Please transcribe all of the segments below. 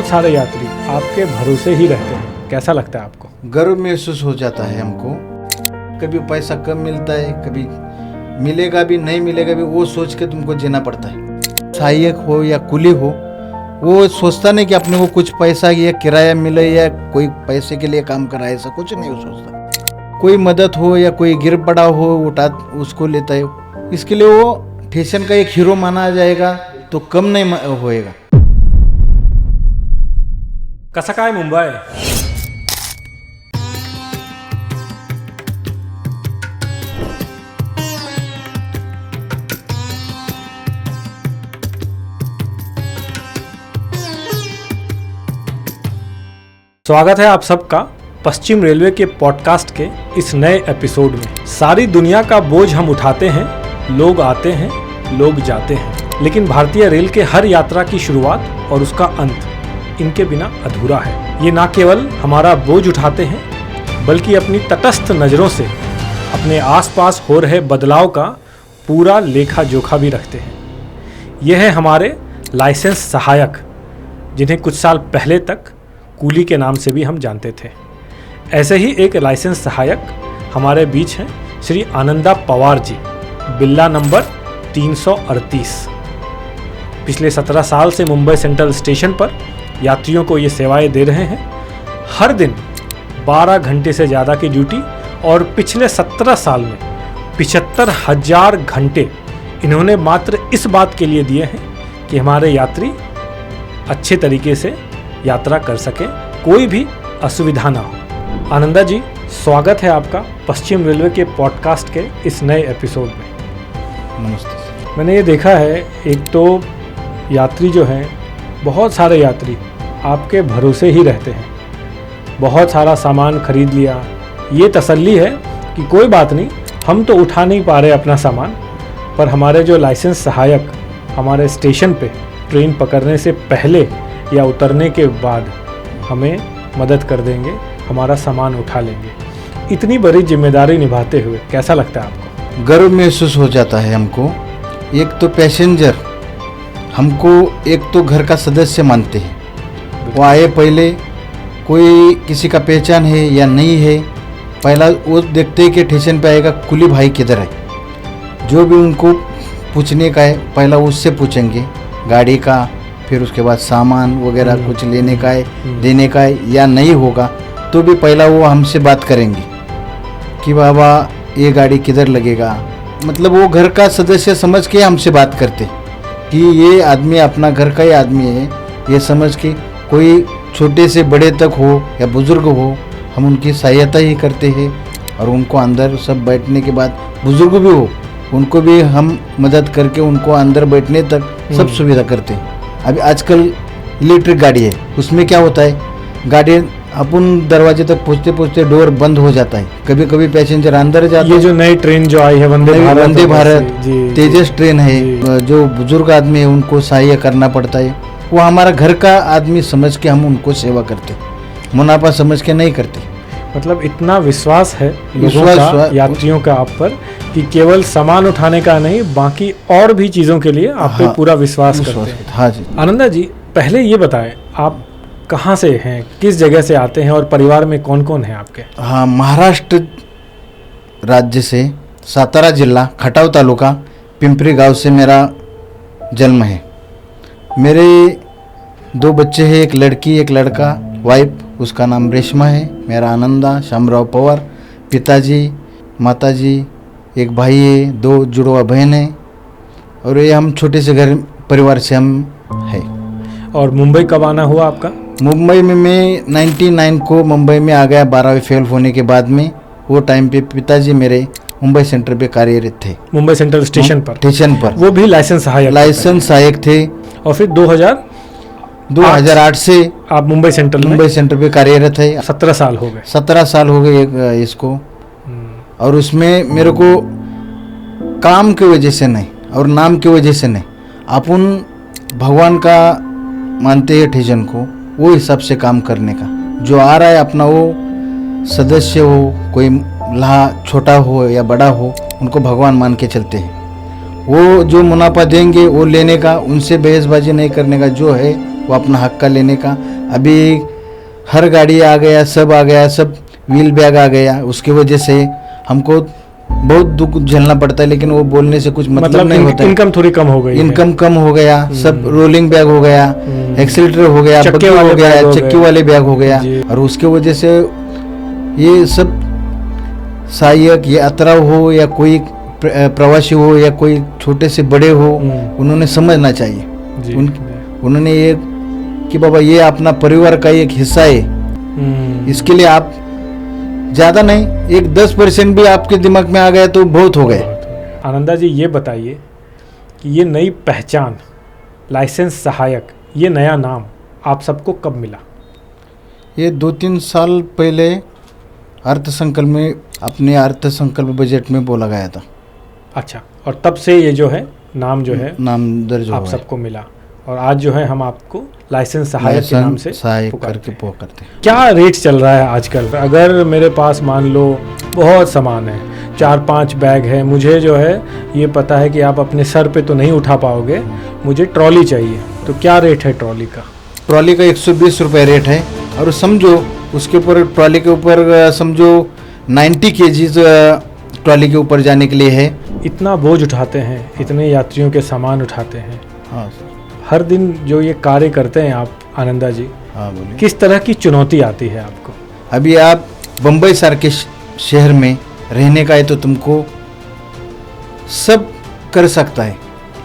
सारे यात्री आपके भरोसे ही रहते हैं, कैसा लगता है आपको? गर्व महसूस हो जाता है हमको। कभी पैसा कम मिलता है, कभी मिलेगा भी नहीं मिलेगा भी, वो सोच के तुमको जीना पड़ता है। सहायक हो या कुली हो, वो सोचता नहीं कि अपने को कुछ पैसा या किराया मिले या कोई पैसे के लिए काम कराए, ऐसा कुछ नहीं वो सोचता। कोई मदद हो या कोई गिर पड़ा हो उठा उसको लेता है, इसके लिए वो स्टेशन का एक हीरो माना जाएगा तो कम नहीं होएगा। कसं काय मुंबई? स्वागत है आप सबका पश्चिम रेलवे के पॉडकास्ट के इस नए एपिसोड में। सारी दुनिया का बोझ हम उठाते हैं, लोग आते हैं, लोग जाते हैं, लेकिन भारतीय रेल के हर यात्रा की शुरुआत और उसका अंत इनके बिना अधूरा है। ये ना केवल हमारा बोझ उठाते हैं, बल्कि अपनी तटस्थ नज़रों से अपने आसपास हो रहे बदलाव का पूरा लेखा जोखा भी रखते हैं। यह है हमारे लाइसेंस सहायक, जिन्हें कुछ साल पहले तक कूली के नाम से भी हम जानते थे। ऐसे ही एक लाइसेंस सहायक हमारे बीच हैं श्री आनंदा पवार जी, बिल्ला नंबर 338। पिछले 17 साल से मुंबई सेंट्रल स्टेशन पर यात्रियों को ये सेवाएं दे रहे हैं। हर दिन 12 घंटे से ज़्यादा की ड्यूटी और पिछले 17 साल में 75,000 घंटे इन्होंने मात्र इस बात के लिए दिए हैं कि हमारे यात्री अच्छे तरीके से यात्रा कर सके, कोई भी असुविधा ना हो। आनंदा जी, स्वागत है आपका पश्चिम रेलवे के पॉडकास्ट के इस नए एपिसोड में। नमस्ते। मैंने ये देखा है, एक तो यात्री जो हैं, बहुत सारे यात्री आपके भरोसे ही रहते हैं। बहुत सारा सामान खरीद लिया, ये तसल्ली है कि कोई बात नहीं, हम तो उठा नहीं पा रहे अपना सामान, पर हमारे जो लाइसेंस सहायक हमारे स्टेशन पे ट्रेन पकड़ने से पहले या उतरने के बाद हमें मदद कर देंगे, हमारा सामान उठा लेंगे। इतनी बड़ी जिम्मेदारी निभाते हुए कैसा लगता है आपको? गर्व महसूस हो जाता है हमको। एक तो पैसेंजर हमको एक तो घर का सदस्य मानते हैं। वो आए पहले कोई किसी का पहचान है या नहीं है, पहला वो देखते हैं कि स्टेशन पे आएगा कुली भाई किधर है। जो भी उनको पूछने का है पहला उससे पूछेंगे, गाड़ी का, फिर उसके बाद सामान वगैरह कुछ लेने का है, देने का है या नहीं होगा तो भी पहला वो हमसे बात करेंगे कि बाबा ये गाड़ी किधर लगेगा। मतलब वो घर का सदस्य समझ के हमसे बात करते कि ये आदमी अपना घर का ही आदमी है, ये समझ के कोई छोटे से बड़े तक हो या बुज़ुर्ग हो, हम उनकी सहायता ही करते हैं। और उनको अंदर सब बैठने के बाद बुज़ुर्ग भी हो, उनको भी हम मदद करके उनको अंदर बैठने तक सब सुविधा करते हैं। अभी आजकल इलेक्ट्रिक गाड़ी है, उसमें क्या होता है, गाड़ी अपन दरवाजे तक पहुँचते डोर बंद हो जाता है, कभी कभी पैसेंजर अंदर जाता है। ये जो नई ट्रेन जो आई है वंदे भारत तेजस ट्रेन है, जो बुजुर्ग आदमी है उनको सहायता करना पड़ता है। वो हमारा घर का आदमी समझ के हम उनको सेवा करते, मुनाफा समझ के नहीं करते। मतलब इतना विश्वास है लोगों का, यात्रियों का आप पर, कि केवल सामान उठाने का नहीं, बाकी और भी चीज़ों के लिए आप पे पूरा विश्वास करते हैं। हाँ जी। आनंदा जी, पहले ये बताएं, आप कहाँ से हैं, किस जगह से आते हैं और परिवार में कौन कौन है आपके? हाँ, महाराष्ट्र राज्य से सातारा जिला खटाव तालुका पिंपरी गांव से मेरा जन्म है। मेरे 2 बच्चे हैं, एक लड़की एक लड़का, वाइफ उसका नाम रेशमा है, मेरा आनंदा शामराव पवार, पिताजी माताजी, एक भाई है, 2 जुड़वा बहन है, और ये हम छोटे से घर परिवार से हम है। और मुंबई कब आना हुआ आपका? मुंबई में मैं 99 को मुंबई में आ गया, 12वीं फेल होने के बाद में। वो टाइम पे पिताजी मेरे मुंबई सेंटर पे कार्यरत थे, मुंबई सेंट्रल स्टेशन पर। वो भी लाइसेंस सहायक थे। और फिर 2008 से आप मुंबई सेंटर पे कार्यरत है। 17 साल हो गए। 17 साल हो गए इसको। और उसमें मेरे को काम की वजह से नहीं और नाम की वजह से नहीं, अपन भगवान का मानते हैं स्टेशन को, वो हिसाब से काम करने का। जो आ रहा है अपना, वो सदस्य हो, कोई छोटा हो या बड़ा हो, उनको भगवान मान के चलते हैं। वो जो मुनाफा देंगे वो लेने का, उनसे बहसबाजी नहीं करने का, जो है वो अपना हक का लेने का। अभी हर गाड़ी आ गया, सब आ गया, सब व्हील बैग आ गया, उसकी वजह से हमको बहुत दुख झेलना पड़ता है, लेकिन वो बोलने से कुछ मतलब नहीं होता है। इनकम थोड़ी कम हो गई, इनकम कम हो गया, सब रोलिंग बैग हो गया, एक्सीलरेटर हो गया, चक्के बग्गी वाले हो गया, बैग हो चक्की गए। वाले बैग हो गया, जी। और उसके वजह से ये सब सहायक या यात्रा हो या कोई प्रवासी हो या कोई छोटे से बड़े हो, उन्होंने समझना चाहिए। जी। उन्होंने ये कि बाबा ये अपना परिवार का एक हिस्सा है, इसके लिए आप ज़्यादा नहीं, एक 10% भी आपके दिमाग में आ गया तो बहुत हो गए। आनंदा जी, ये बताइए कि ये नई पहचान लाइसेंस सहायक, ये नया नाम आप सबको कब मिला? ये 2-3 साल पहले अर्थसंकल्प में, अपने अर्थसंकल्प बजट में बोला गया था। अच्छा, और तब से ये जो है नाम जो है नाम दर्ज आप हुआ है। सबको मिला, और आज जो है हम आपको लाइसेंस सहायक के नाम से सहायक पुकारते करके हैं। पुकारते हैं। क्या रेट चल रहा है आजकल? अगर मेरे पास मान लो बहुत सामान है, 4-5 बैग है, मुझे जो है ये पता है कि आप अपने सर पे तो नहीं उठा पाओगे, मुझे ट्रॉली चाहिए, तो क्या रेट है ट्रॉली का? ट्रॉली का 120 रुपये रेट है, और समझो उसके ऊपर, ट्रॉली के ऊपर समझो 90 केजीज ट्रॉली के ऊपर जाने के लिए है। इतना बोझ उठाते हैं, इतने यात्रियों के सामान उठाते हैं, हाँ सर। हर दिन जो ये कार्य करते हैं आप आनंदा जी, हाँ बोलिए। किस तरह की चुनौती आती है आपको? अभी आप बम्बई सर के शहर में रहने का है तो तुमको सब कर सकता है,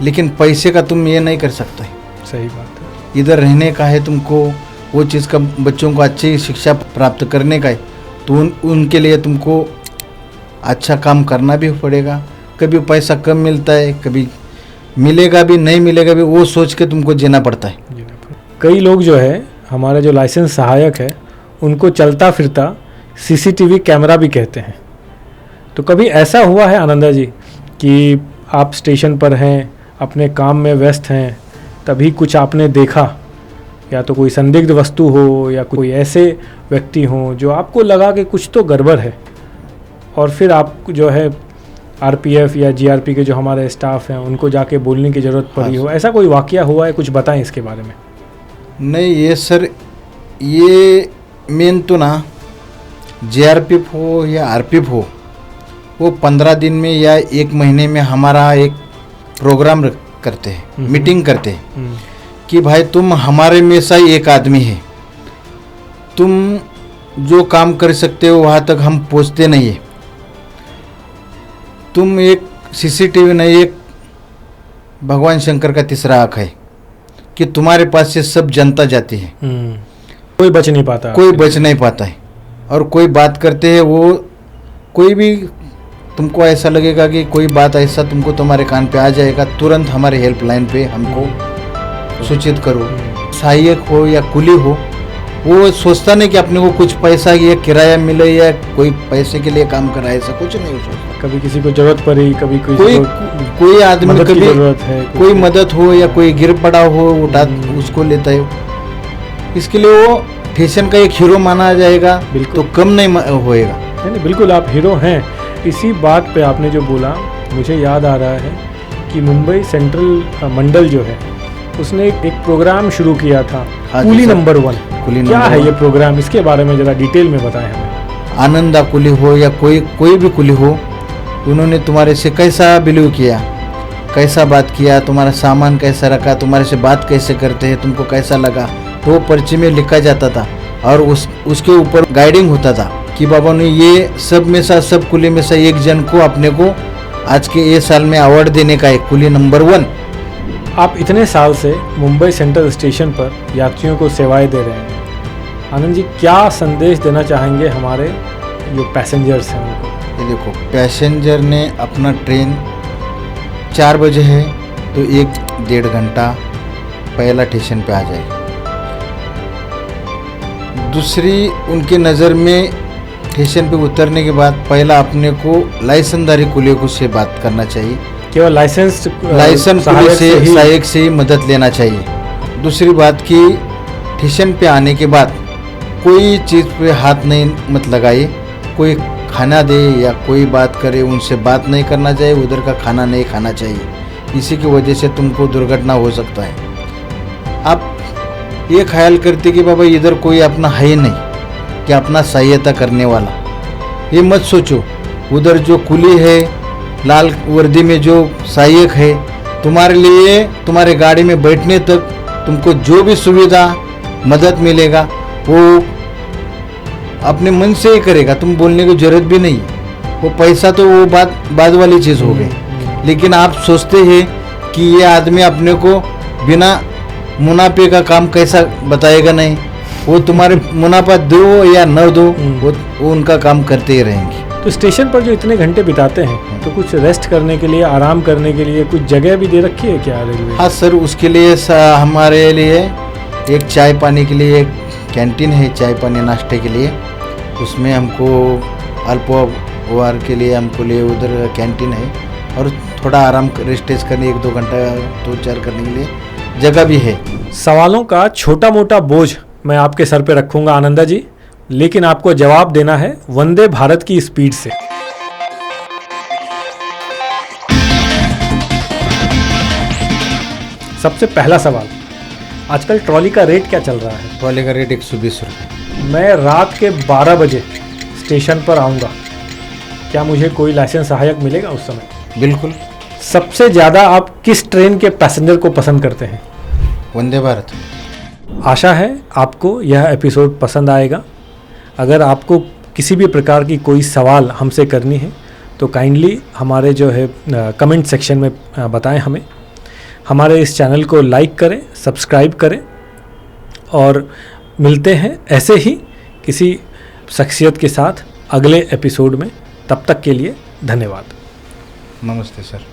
लेकिन पैसे का तुम ये नहीं कर सकता है। सही बात है। इधर रहने का है तुमको, वो चीज़ का बच्चों को अच्छी शिक्षा प्राप्त करने का है, तो उनके लिए तुमको अच्छा काम करना भी पड़ेगा। कभी पैसा कम मिलता है, कभी मिलेगा भी, नहीं मिलेगा भी, वो सोच के तुमको जीना पड़ता है। कई लोग जो है, हमारा जो लाइसेंस सहायक है, उनको चलता फिरता सीसीटीवी कैमरा भी कहते हैं। तो कभी ऐसा हुआ है आनंदा जी कि आप स्टेशन पर हैं, अपने काम में व्यस्त हैं, तभी कुछ आपने देखा, या तो कोई संदिग्ध वस्तु हो या कोई ऐसे व्यक्ति हों जो आपको लगा कि कुछ तो गड़बड़ है, और फिर आप जो है आरपीएफ या जीआरपी के जो हमारे स्टाफ हैं उनको जाके बोलने की ज़रूरत पड़ी हो, ऐसा कोई वाकया हुआ है? कुछ बताएं इसके बारे में। नहीं, ये सर, ये मेन तो ना जीआरपीएफ हो या आरपीएफ हो, वो 15 दिन में या 1 महीने में हमारा एक प्रोग्राम करते हैं, मीटिंग करते हैं कि भाई तुम हमारे में से एक आदमी है, तुम जो काम कर सकते हो वहाँ तक हम पहुँचते नहीं है। तुम एक सीसीटीवी नहीं, एक भगवान शंकर का तीसरा आँख है कि तुम्हारे पास से सब जनता जाती है, कोई बच नहीं पाता, कोई बच नहीं पाता है। और कोई बात करते हैं, वो कोई भी तुमको ऐसा लगेगा कि कोई बात ऐसा तुमको तुम्हारे कान पे आ जाएगा, तुरंत हमारे हेल्पलाइन पे हमको सूचित करो। सहायक हो या कुली हो, वो सोचता नहीं कि अपने को कुछ पैसा या किराया मिले या कोई पैसे के लिए काम करा, ऐसा कुछ नहीं सोचता। कभी किसी को जरूरत पड़ी, कभी कोई आदमी मदद की कभी जरूरत है, कोई मदद हो या कोई गिर पड़ा हो, उठा उसको लेता है, इसके लिए वो फैशन का एक हीरो माना जाएगा, तो कम नहीं होएगा। नहीं, बिल्कुल आप हीरो हैं। इसी बात पे आपने जो बोला, मुझे याद आ रहा है कि मुंबई सेंट्रल मंडल जो है, उसने एक प्रोग्राम शुरू किया था, हाँ, कूली सर। नंबर 1। क्या है ये प्रोग्राम, इसके बारे में जरा डिटेल में बताएं हमें। आनंदा कुली हो या कोई भी कुली हो, उन्होंने तुम्हारे से कैसा बिलीव किया, कैसा बात किया, तुम्हारा सामान कैसा रखा, तुम्हारे से बात कैसे करते हैं, तुमको कैसा लगा, तो पर्ची में लिखा जाता था, और उसके ऊपर गाइडिंग होता था कि बाबा ने ये सब में से, सब कुली में से एक जन को अपने को आज के ये साल में अवार्ड देने का है, कुली नंबर 1। आप इतने साल से मुंबई सेंट्रल स्टेशन पर यात्रियों को सेवाएं दे रहे हैं, आनंद जी क्या संदेश देना चाहेंगे हमारे जो पैसेंजर्स हैं उनको? ये देखो, पैसेंजर ने अपना ट्रेन 4 बजे है तो 1-1.5 घंटा पहला स्टेशन पे आ जाएगा। दूसरी, उनके नज़र में स्टेशन पे उतरने के बाद पहला अपने को लाइसेंसधारी कुलियों से बात करना चाहिए, केवल लाइसेंस कुली से सहायक से ही मदद लेना चाहिए। दूसरी बात कि स्टेशन पे आने के बाद कोई चीज़ पे हाथ नहीं मत लगाइए, कोई खाना दे या कोई बात करे उनसे बात नहीं करना चाहिए, उधर का खाना नहीं खाना चाहिए, इसी की वजह से तुमको दुर्घटना हो सकता है। आप ये ख्याल करते कि बाबा इधर कोई अपना है नहीं कि अपना सहायता करने वाला। ये मत सोचो, उधर जो कुली है लाल वर्दी में जो सहायक है, तुम्हारे लिए तुम्हारे गाड़ी में बैठने तक तुमको जो भी सुविधा मदद मिलेगा वो अपने मन से ही करेगा, तुम बोलने की जरूरत भी नहीं। वो पैसा तो वो बाद वाली चीज़ हो गई, लेकिन आप सोचते हैं कि ये आदमी अपने को बिना मुनाफे का काम कैसा बताएगा नहीं, वो तुम्हारे मुनाफा दो या न दो वो उनका काम करते ही रहेंगे। तो स्टेशन पर जो इतने घंटे बिताते हैं तो कुछ रेस्ट करने के लिए, आराम करने के लिए कुछ जगह भी दे रखी है क्या रेलवे? हाँ सर, उसके लिए हमारे लिए एक चाय पानी के लिए एक कैंटीन है, चाय पानी नाश्ते के लिए। उसमें हमको अल्पोहार के लिए हमको लिए उधर कैंटीन है, और थोड़ा आराम रेस्टेज करने 1-2 घंटा 2-4 करने के लिए जगह भी है। सवालों का छोटा मोटा बोझ मैं आपके सर पे रखूंगा आनंदा जी, लेकिन आपको जवाब देना है वंदे भारत की स्पीड से। सबसे पहला सवाल, आजकल ट्रॉली का रेट क्या चल रहा है? ट्रॉली का रेट 120 रुपये। मैं रात के 12 बजे स्टेशन पर आऊँगा, क्या मुझे कोई लाइसेंस सहायक मिलेगा उस समय? बिल्कुल। सबसे ज़्यादा आप किस ट्रेन के पैसेंजर को पसंद करते हैं? वंदे भारत। आशा है आपको यह एपिसोड पसंद आएगा। अगर आपको किसी भी प्रकार की कोई सवाल हमसे करनी है तो काइंडली हमारे जो है कमेंट सेक्शन में बताएं हमें। हमारे इस चैनल को लाइक करें, सब्सक्राइब करें, और मिलते हैं ऐसे ही किसी शख्सियत के साथ अगले एपिसोड में। तब तक के लिए धन्यवाद। नमस्ते सर।